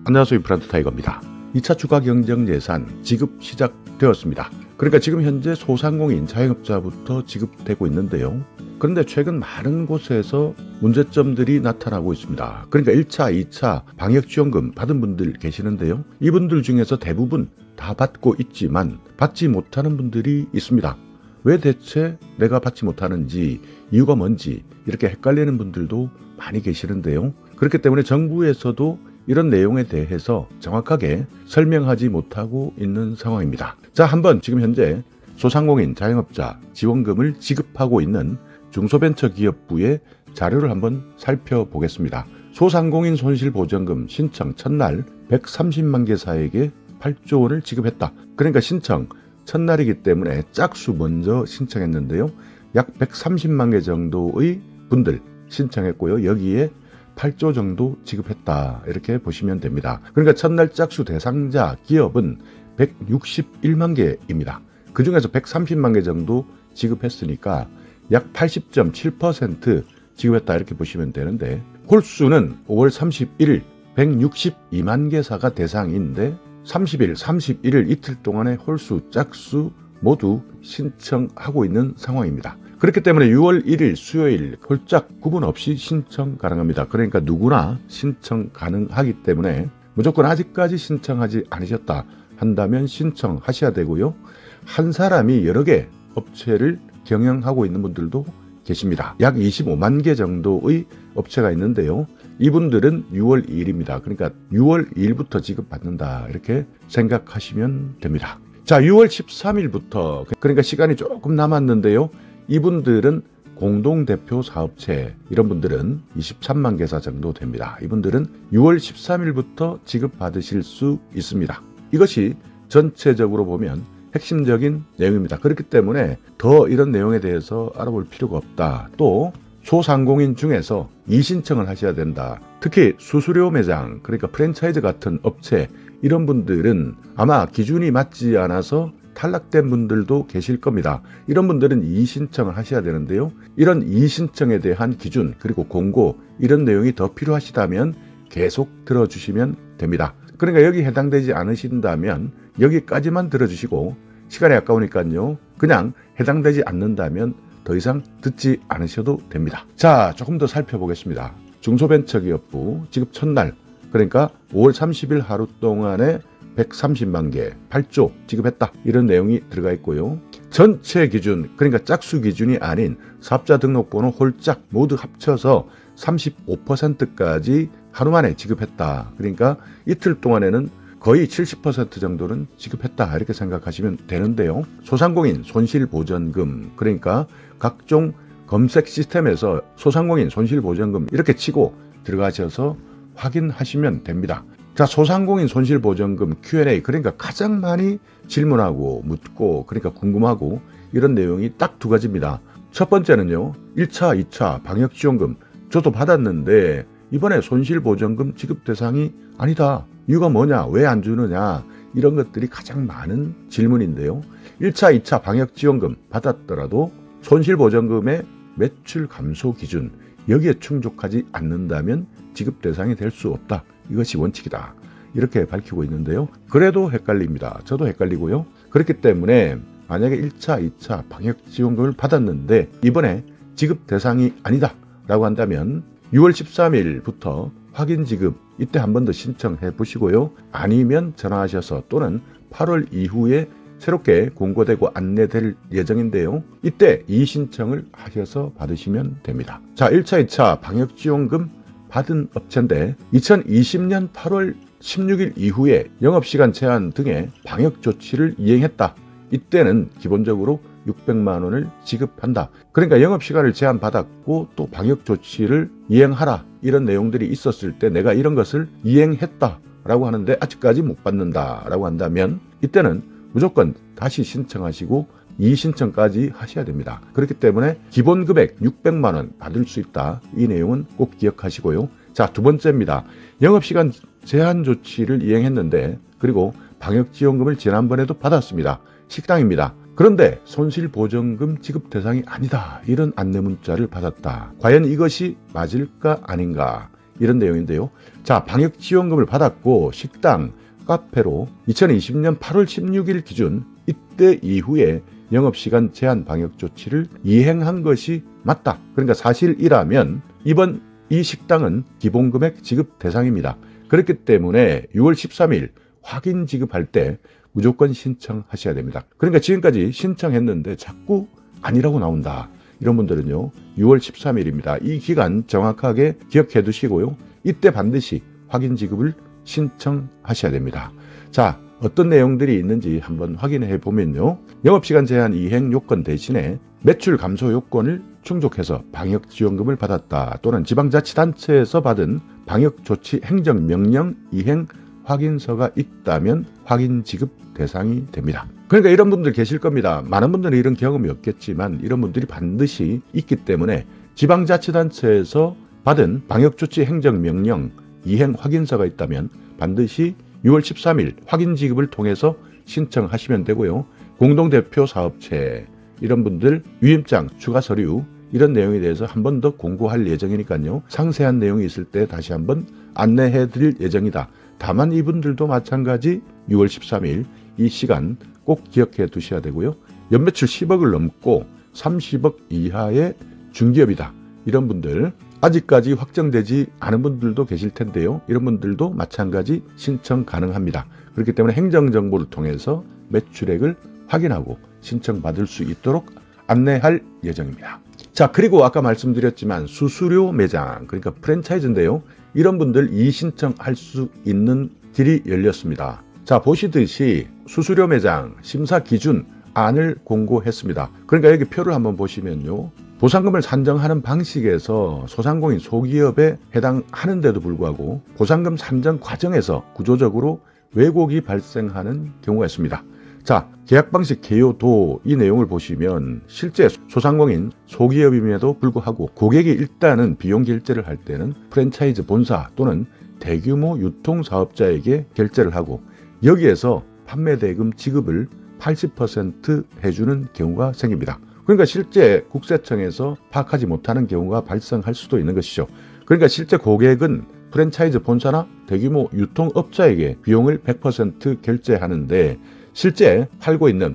안녕하세요. 인플란트 타이거입니다. 2차 추가 경정 예산 지급 시작되었습니다. 그러니까 지금 현재 소상공인 자영업자부터 지급되고 있는데요. 그런데 최근 많은 곳에서 문제점들이 나타나고 있습니다. 그러니까 1차, 2차 방역지원금 받은 분들 계시는데요. 이분들 중에서 대부분 다 받고 있지만 받지 못하는 분들이 있습니다. 왜 대체 내가 받지 못하는지, 이유가 뭔지 이렇게 헷갈리는 분들도 많이 계시는데요. 그렇기 때문에 정부에서도 이런 내용에 대해서 정확하게 설명하지 못하고 있는 상황입니다. 자, 한번 지금 현재 소상공인 자영업자 지원금을 지급하고 있는 중소벤처기업부의 자료를 한번 살펴보겠습니다. 소상공인 손실보전금 신청 첫날 130만 개사에게 8조 원을 지급했다. 그러니까 신청 첫날이기 때문에 짝수 먼저 신청했는데요. 약 130만 개 정도의 분들 신청했고요. 여기에 8조 정도 지급했다. 이렇게 보시면 됩니다. 그러니까 첫날 짝수 대상자 기업은 161만 개입니다. 그 중에서 130만 개 정도 지급했으니까 약 80.7% 지급했다. 이렇게 보시면 되는데, 홀수는 5월 31일 162만 개사가 대상인데 30일, 31일 이틀 동안의 홀수, 짝수 모두 신청하고 있는 상황입니다. 그렇기 때문에 6월 1일 수요일 홀짝 구분 없이 신청 가능합니다. 그러니까 누구나 신청 가능하기 때문에 무조건 아직까지 신청하지 않으셨다 한다면 신청하셔야 되고요. 한 사람이 여러 개 업체를 경영하고 있는 분들도 계십니다. 약 25만 개 정도의 업체가 있는데요. 이분들은 6월 2일입니다. 그러니까 6월 2일부터 지급받는다. 이렇게 생각하시면 됩니다. 자, 6월 13일부터, 그러니까 시간이 조금 남았는데요. 이분들은 공동대표 사업체, 이런 분들은 23만 개사 정도 됩니다. 이분들은 6월 13일부터 지급받으실 수 있습니다. 이것이 전체적으로 보면 핵심적인 내용입니다. 그렇기 때문에 더 이런 내용에 대해서 알아볼 필요가 없다. 또 소상공인 중에서 이신청을 하셔야 된다. 특히 수수료 매장, 그러니까 프랜차이즈 같은 업체, 이런 분들은 아마 기준이 맞지 않아서 탈락된 분들도 계실 겁니다. 이런 분들은 이신청을 하셔야 되는데요. 이런 이신청에 대한 기준, 그리고 공고, 이런 내용이 더 필요하시다면 계속 들어주시면 됩니다. 그러니까 여기 해당되지 않으신다면 여기까지만 들어주시고, 시간이 아까우니까요, 그냥 해당되지 않는다면 더 이상 듣지 않으셔도 됩니다. 자, 조금 더 살펴보겠습니다. 중소벤처기업부 지급 첫날, 그러니까 5월 30일 하루 동안에 130만 개, 8조 지급했다. 이런 내용이 들어가 있고요. 전체 기준, 그러니까 짝수 기준이 아닌 사업자 등록번호 홀짝 모두 합쳐서 35%까지 하루 만에 지급했다. 그러니까 이틀 동안에는 거의 70% 정도는 지급했다. 이렇게 생각하시면 되는데요. 소상공인 손실보전금, 그러니까 각종 검색 시스템에서 소상공인 손실보전금 이렇게 치고 들어가셔서 확인하시면 됩니다. 자, 소상공인 손실보전금 Q&A, 그러니까 가장 많이 질문하고 묻고, 그러니까 궁금하고, 이런 내용이 딱 두 가지입니다. 첫 번째는요, 1차, 2차 방역지원금 저도 받았는데 이번에 손실보전금 지급 대상이 아니다. 이유가 뭐냐? 왜 안 주느냐? 이런 것들이 가장 많은 질문인데요. 1차, 2차 방역지원금 받았더라도 손실보전금의 매출 감소 기준, 여기에 충족하지 않는다면 지급 대상이 될 수 없다. 이것이 원칙이다. 이렇게 밝히고 있는데요. 그래도 헷갈립니다. 저도 헷갈리고요. 그렇기 때문에 만약에 1차, 2차 방역지원금을 받았는데 이번에 지급 대상이 아니다 라고 한다면 6월 13일부터 확인 지급, 이때 한 번 더 신청해 보시고요. 아니면 전화하셔서, 또는 8월 이후에 새롭게 공고되고 안내될 예정인데요. 이때 이신청을 하셔서 받으시면 됩니다. 자, 1차, 2차 방역지원금 받은 업체인데 2020년 8월 16일 이후에 영업시간 제한 등의 방역조치를 이행했다. 이때는 기본적으로 600만 원을 지급한다. 그러니까 영업시간을 제한받았고 또 방역조치를 이행하라, 이런 내용들이 있었을 때 내가 이런 것을 이행했다 라고 하는데 아직까지 못 받는다 라고 한다면 이때는 무조건 다시 신청하시고 이신청까지 하셔야 됩니다. 그렇기 때문에 기본 금액 600만 원 받을 수 있다. 이 내용은 꼭 기억하시고요. 자, 두 번째입니다. 영업시간 제한 조치를 이행했는데, 그리고 방역지원금을 지난번에도 받았습니다. 식당입니다. 그런데 손실보전금 지급 대상이 아니다. 이런 안내 문자를 받았다. 과연 이것이 맞을까 아닌가? 이런 내용인데요. 자, 방역지원금을 받았고 식당, 카페로 2020년 8월 16일 기준 이때 이후에 영업시간 제한 방역조치를 이행한 것이 맞다. 그러니까 사실이라면 이번 이 식당은 기본금액 지급 대상입니다. 그렇기 때문에 6월 13일 확인 지급할 때 무조건 신청하셔야 됩니다. 그러니까 지금까지 신청했는데 자꾸 아니라고 나온다. 이런 분들은요, 6월 13일입니다. 이 기간 정확하게 기억해 두시고요. 이때 반드시 확인 지급을 신청하셔야 됩니다. 자, 어떤 내용들이 있는지 한번 확인해 보면요. 영업시간 제한 이행 요건 대신에 매출 감소 요건을 충족해서 방역지원금을 받았다. 또는 지방자치단체에서 받은 방역조치 행정명령 이행 확인서가 있다면 확인 지급 대상이 됩니다. 그러니까 이런 분들 계실 겁니다. 많은 분들은 이런 경험이 없겠지만 이런 분들이 반드시 있기 때문에 지방자치단체에서 받은 방역조치 행정명령 이행 확인서가 있다면 반드시 6월 13일 확인 지급을 통해서 신청하시면 되고요. 공동대표 사업체 이런 분들 위임장, 추가 서류 이런 내용에 대해서 한 번 더 공고할 예정이니까요. 상세한 내용이 있을 때 다시 한번 안내해 드릴 예정이다. 다만 이분들도 마찬가지 6월 13일 이 시간 꼭 기억해 두셔야 되고요. 연매출 10억을 넘고 30억 이하의 중기업이다. 이런 분들 아직까지 확정되지 않은 분들도 계실 텐데요. 이런 분들도 마찬가지 신청 가능합니다. 그렇기 때문에 행정정보를 통해서 매출액을 확인하고 신청받을 수 있도록 안내할 예정입니다. 자, 그리고 아까 말씀드렸지만 수수료 매장, 그러니까 프랜차이즈인데요. 이런 분들 이신청할 수 있는 길이 열렸습니다. 자, 보시듯이 수수료 매장 심사 기준 안을 공고했습니다. 그러니까 여기 표를 한번 보시면요. 보상금을 산정하는 방식에서 소상공인 소기업에 해당하는데도 불구하고 보상금 산정 과정에서 구조적으로 왜곡이 발생하는 경우가 있습니다. 자, 계약 방식 개요도 이 내용을 보시면 실제 소상공인 소기업임에도 불구하고 고객이 일단은 비용 결제를 할 때는 프랜차이즈 본사 또는 대규모 유통사업자에게 결제를 하고 여기에서 판매 대금 지급을 80% 해주는 경우가 생깁니다. 그러니까 실제 국세청에서 파악하지 못하는 경우가 발생할 수도 있는 것이죠. 그러니까 실제 고객은 프랜차이즈 본사나 대규모 유통업자에게 비용을 100% 결제하는데 실제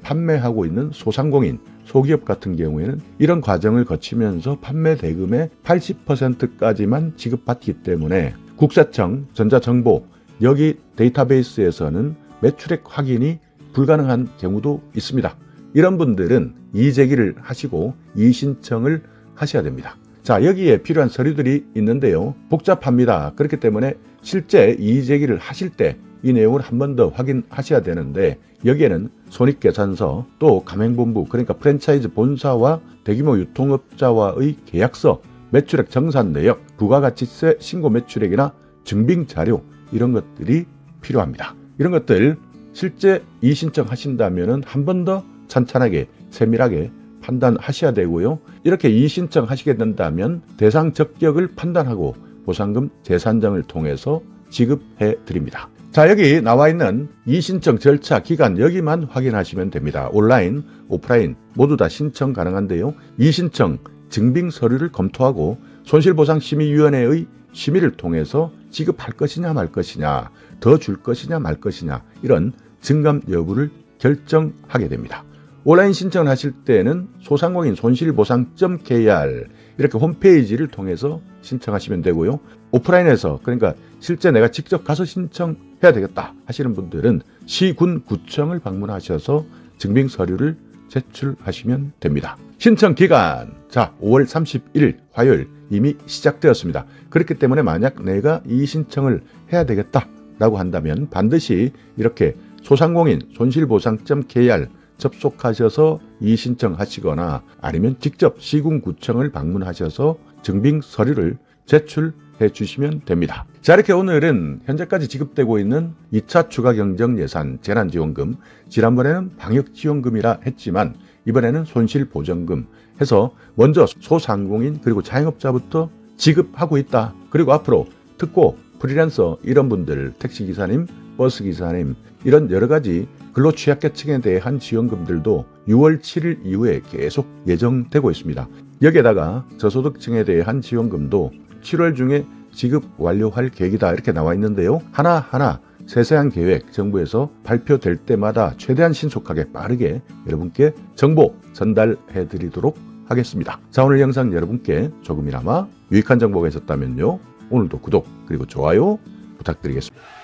판매하고 있는 소상공인, 소기업 같은 경우에는 이런 과정을 거치면서 판매 대금의 80%까지만 지급받기 때문에 국세청, 전자정보, 여기 데이터베이스에서는 매출액 확인이 불가능한 경우도 있습니다. 이런 분들은 이의제기를 하시고 이의신청을 하셔야 됩니다. 자, 여기에 필요한 서류들이 있는데요. 복잡합니다. 그렇기 때문에 실제 이의제기를 하실 때 이 내용을 한 번 더 확인하셔야 되는데 여기에는 손익계산서 또 가맹본부 그러니까 프랜차이즈 본사와 대규모 유통업자와의 계약서, 매출액 정산 내역, 부가가치세 신고 매출액이나 증빙자료 이런 것들이 필요합니다. 이런 것들 실제 이의신청하신다면 한 번 더 찬찬하게 세밀하게 판단하셔야 되고요. 이렇게 이의신청하시게 된다면 대상 적격을 판단하고 보상금 재산정을 통해서 지급해 드립니다. 자, 여기 나와 있는 이의신청 절차 기간 여기만 확인하시면 됩니다. 온라인, 오프라인 모두 다 신청 가능한데요. 이의신청 증빙 서류를 검토하고 손실보상심의위원회의 심의를 통해서 지급할 것이냐 말 것이냐, 더 줄 것이냐 말 것이냐 이런 증감 여부를 결정하게 됩니다. 온라인 신청을 하실 때는 소상공인 손실보상.kr 이렇게 홈페이지를 통해서 신청하시면 되고요. 오프라인에서 그러니까 실제 내가 직접 가서 신청해야 되겠다 하시는 분들은 시군 구청을 방문하셔서 증빙 서류를 제출하시면 됩니다. 신청 기간, 자 5월 31일 화요일 이미 시작되었습니다. 그렇기 때문에 만약 내가 이 신청을 해야 되겠다라고 한다면 반드시 이렇게 소상공인 손실보상.kr 접속하셔서 이의신청하시거나 아니면 직접 시군구청을 방문하셔서 증빙 서류를 제출해 주시면 됩니다. 자, 이렇게 오늘은 현재까지 지급되고 있는 2차 추가경정예산 재난지원금, 지난번에는 방역지원금이라 했지만 이번에는 손실보전금 해서 먼저 소상공인 그리고 자영업자부터 지급하고 있다. 그리고 앞으로 특고, 프리랜서 이런 분들, 택시기사님, 버스기사님 이런 여러 가지 근로취약계층에 대한 지원금들도 6월 7일 이후에 계속 예정되고 있습니다. 여기에다가 저소득층에 대한 지원금도 7월 중에 지급 완료할 계획이다 이렇게 나와 있는데요. 하나하나 세세한 계획 정부에서 발표될 때마다 최대한 신속하게 빠르게 여러분께 정보 전달해 드리도록 하겠습니다. 자, 오늘 영상 여러분께 조금이나마 유익한 정보가 있었다면요. 오늘도 구독 그리고 좋아요 부탁드리겠습니다.